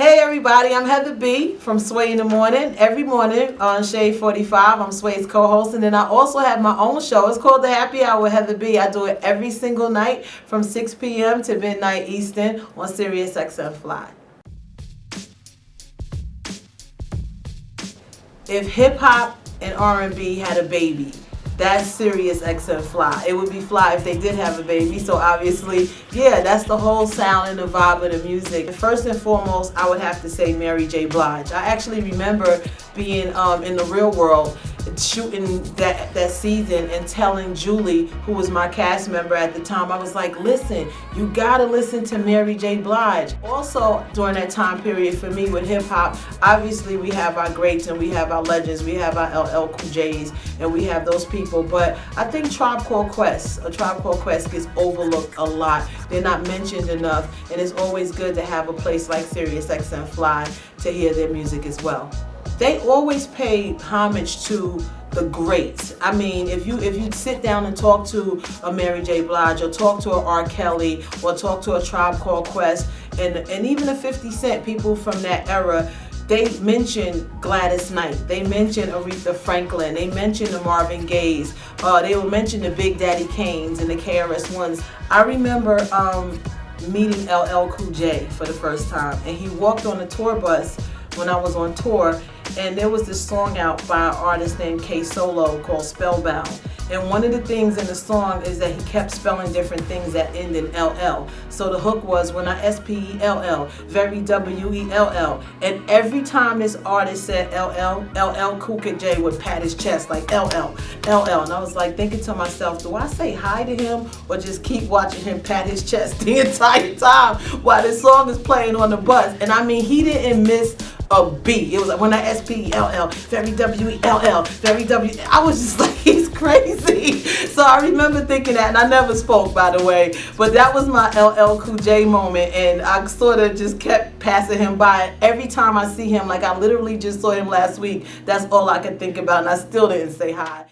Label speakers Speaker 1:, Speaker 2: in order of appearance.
Speaker 1: Hey everybody, I'm Heather B from Sway in the Morning. Every morning on Shade 45, I'm Sway's co-host, and then I also have my own show. It's called The Happy Hour with Heather B. I do it every single night from 6 p.m. to midnight Eastern on SiriusXM FLY. If hip-hop and R&B had a baby, that's SiriusXM FLY. It would be fly if they did have a baby. So obviously, yeah, that's the whole sound and the vibe of the music. First and foremost, I would have to say Mary J. Blige. I actually remember being in the real world, shooting that season and telling Julie, who was my cast member at the time, I was like, listen, you gotta listen to Mary J. Blige. Also, during that time period for me with hip hop, obviously we have our greats and we have our legends, we have our LL Cool J's, and we have those people. But I think A Tribe Called Quest gets overlooked a lot. They're not mentioned enough, and it's always good to have a place like SiriusXM FLY to hear their music as well. They always pay homage to the greats. I mean, if you sit down and talk to a Mary J. Blige or talk to a R. Kelly or talk to A Tribe Called Quest and even a 50 Cent, people from that era, they mention Gladys Knight, they mention Aretha Franklin, they mention the Marvin Gayes, they will mention the Big Daddy Kanes and the KRS-Ones. I remember meeting LL Cool J for the first time, and he walked on a tour bus when I was on tour, and there was this song out by an artist named K Solo called Spellbound. And one of the things in the song is that he kept spelling different things that end in LL. So the hook was, when I S-P-E-L-L, very W-E-L-L. And every time this artist said LL Cool J would pat his chest like LL. And I was like thinking to myself, do I say hi to him or just keep watching him pat his chest the entire time while this song is playing on the bus? And I mean, he didn't miss a beat. It was like, when I S-P-E-L-L, very W-E-L-L, very W. I was just like, he's crazy. So I remember thinking that, and I never spoke, by the way, but that was my LL Cool J moment, and I sort of just kept passing him by. Every time I see him, like I literally just saw him last week, that's all I could think about, and I still didn't say hi.